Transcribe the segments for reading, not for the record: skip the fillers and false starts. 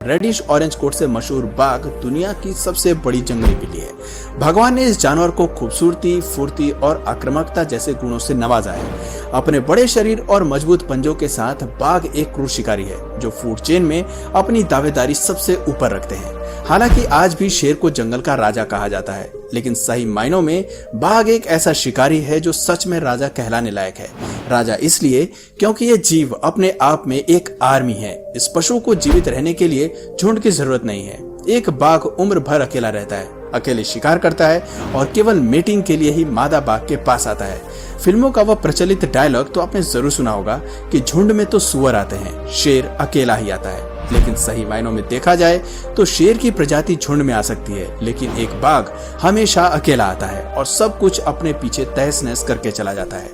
Reddish orange coat से मशहूर बाघ दुनिया की सबसे बड़ी जंगली बिल्ली है। भगवान ने इस जानवर को खूबसूरती, फुर्ती और आक्रामकता जैसे गुणों से नवाजा है। अपने बड़े शरीर और मजबूत पंजों के साथ बाघ एक क्रूर शिकारी है जो फूड चेन में अपनी दावेदारी सबसे ऊपर रखते हैं। हालांकि आज भी शेर को जंगल का राजा कहा जाता है, लेकिन सही मायनों में बाघ एक ऐसा शिकारी है जो सच में राजा कहलाने लायक है। राजा इसलिए क्योंकि ये जीव अपने आप में एक आर्मी है। इस पशु को जीवित रहने के लिए झुंड की जरूरत नहीं है। एक बाघ उम्र भर अकेला रहता है, अकेले शिकार करता है और केवल मीटिंग के लिए ही मादा बाघ के पास आता है। फिल्मों का वह प्रचलित डायलॉग तो आपने जरूर सुना होगा कि झुंड में तो सुअर आते हैं, शेर अकेला ही आता है। लेकिन सही मायनों में देखा जाए तो शेर की प्रजाति झुंड में आ सकती है, लेकिन एक बाघ हमेशा अकेला आता है और सब कुछ अपने पीछे तहस नहस करके चला जाता है।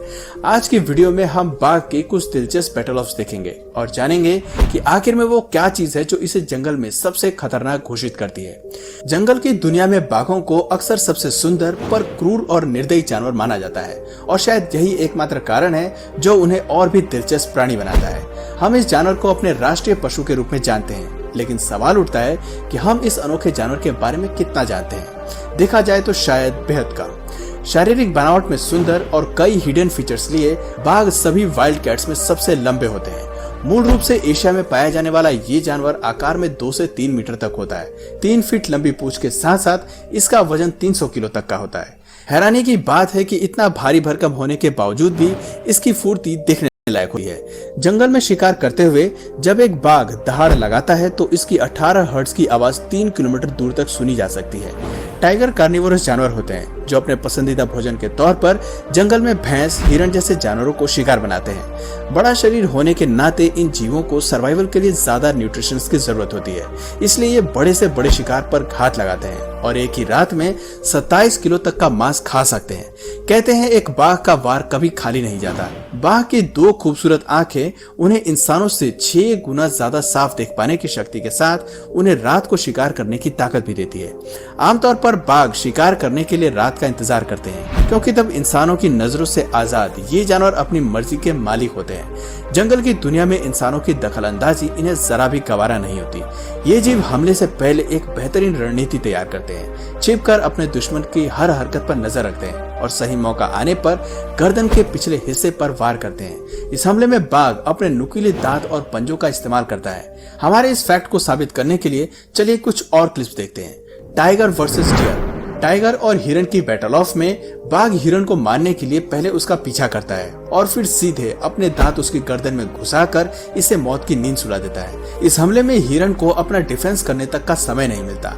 आज की वीडियो में हम बाघ के कुछ दिलचस्प बैटल ऑफ्स देखेंगे और जानेंगे कि आखिर में वो क्या चीज है जो इसे जंगल में सबसे खतरनाक घोषित करती है। जंगल की दुनिया में बाघों को अक्सर सबसे सुंदर पर क्रूर और निर्दयी जानवर माना जाता है और शायद यही एकमात्र कारण है जो उन्हें और भी दिलचस्प प्राणी बनाता है। हम इस जानवर को अपने राष्ट्रीय पशु के रूप में जानते हैं, लेकिन सवाल उठता है कि हम इस अनोखे जानवर के बारे में कितना जानते हैं। देखा जाए तो शायद बेहद कम। शारीरिक बनावट में सुंदर और कई हिडन फीचर्स लिए बाघ सभी वाइल्ड कैट्स में सबसे लंबे होते हैं। मूल रूप से एशिया में पाया जाने वाला ये जानवर आकार में 2 से 3 मीटर तक होता है। 3 फीट लंबी पूंछ के साथ साथ इसका वजन 300 किलो तक का होता है। हैरानी की बात है कि इतना भारी भरकम होने के बावजूद भी इसकी फुर्ती दिखने लायक हुई है। जंगल में शिकार करते हुए जब एक बाघ दहाड़ लगाता है तो इसकी 18 हर्ट्ज की आवाज 3 किलोमीटर दूर तक सुनी जा सकती है। टाइगर कार्निवोरस जानवर होते हैं जो अपने पसंदीदा भोजन के तौर पर जंगल में भैंस, हिरण जैसे जानवरों को शिकार बनाते हैं। बड़ा शरीर होने के नाते इन जीवों को सर्वाइवल के लिए ज्यादा न्यूट्रिशन की जरूरत होती है, इसलिए ये बड़े से बड़े शिकार पर घात लगाते हैं और एक ही रात में 27 किलो तक का मांस खा सकते हैं। कहते हैं एक बाघ का वार कभी खाली नहीं जाता। बाघ की 2 खूबसूरत आंखें उन्हें इंसानों से 6 गुना ज्यादा साफ देख पाने की शक्ति के साथ उन्हें रात को शिकार करने की ताकत भी देती है। आमतौर पर बाघ शिकार करने के लिए रात का इंतजार करते हैं, क्योंकि तब इंसानों की नजरों से आजाद ये जानवर अपनी मर्जी के मालिक होते हैं। जंगल की दुनिया में इंसानों की दखलंदाजी इन्हें जरा भी गवारा नहीं होती। ये जीव हमले से पहले एक बेहतरीन रणनीति तैयार करते हैं, छिपकर अपने दुश्मन की हर हरकत पर नजर रखते हैं और सही मौका आने पर गर्दन के पिछले हिस्से पर वार करते हैं। इस हमले में बाघ अपने नुकीले दांत और पंजों का इस्तेमाल करता है। हमारे इस फैक्ट को साबित करने के लिए चलिए कुछ और क्लिप्स देखते हैं। Tiger versus dear. टाइगर और हिरन की बैटल ऑफ में बाघ हिरन को मारने के लिए पहले उसका पीछा करता है और फिर सीधे अपने दांत उसकी गर्दन में घुसाकर इसे मौत की नींद सुला देता है। इस हमले में हिरन को अपना डिफेंस करने तक का समय नहीं मिलता।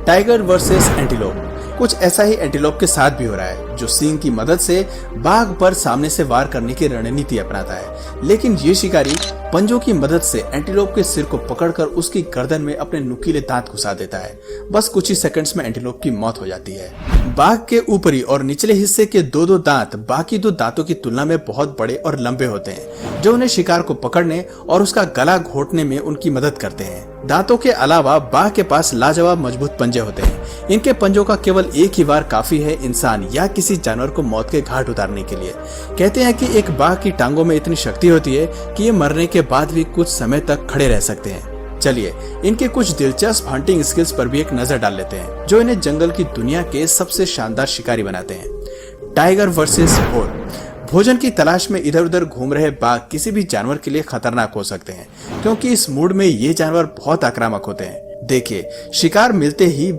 Tiger versus antelope. कुछ ऐसा ही एंटीलोप के साथ भी हो रहा है, जो सींग की मदद से बाघ पर सामने से वार करने की रणनीति अपनाता है, लेकिन ये शिकारी पंजों की मदद से एंटीलोप के सिर को पकड़कर उसकी गर्दन में अपने नुकीले दांत घुसा देता है। बस कुछ ही सेकंड्स में एंटीलोप की मौत हो जाती है। बाघ के ऊपरी और निचले हिस्से के 2 दांत बाकी 2 दांतों की तुलना में बहुत बड़े और लंबे होते हैं, जो उन्हें शिकार को पकड़ने और उसका गला घोटने में उनकी मदद करते हैं। दांतों के अलावा बाघ के पास लाजवाब मजबूत पंजे होते हैं। इनके पंजों का केवल एक ही वार काफी है इंसान या किसी जानवर को मौत के घाट उतारने के लिए। कहते हैं कि एक बाघ की टांगों में इतनी शक्ति होती है कि ये मरने के बाद भी कुछ समय तक खड़े रह सकते हैं। चलिए इनके कुछ दिलचस्प हंटिंग स्किल्स पर भी एक नजर डाल लेते हैं, जो इन्हें जंगल की दुनिया के सबसे शानदार शिकारी बनाते हैं। Tiger versus bore. भोजन की तलाश में इधर उधर घूम रहे बाघ किसी भी जानवर के लिए खतरनाक हो सकते हैं, क्योंकि इस मूड में ये जानवर बहुत आक्रामक होते हैं। देखिए, शिकार मिलते ही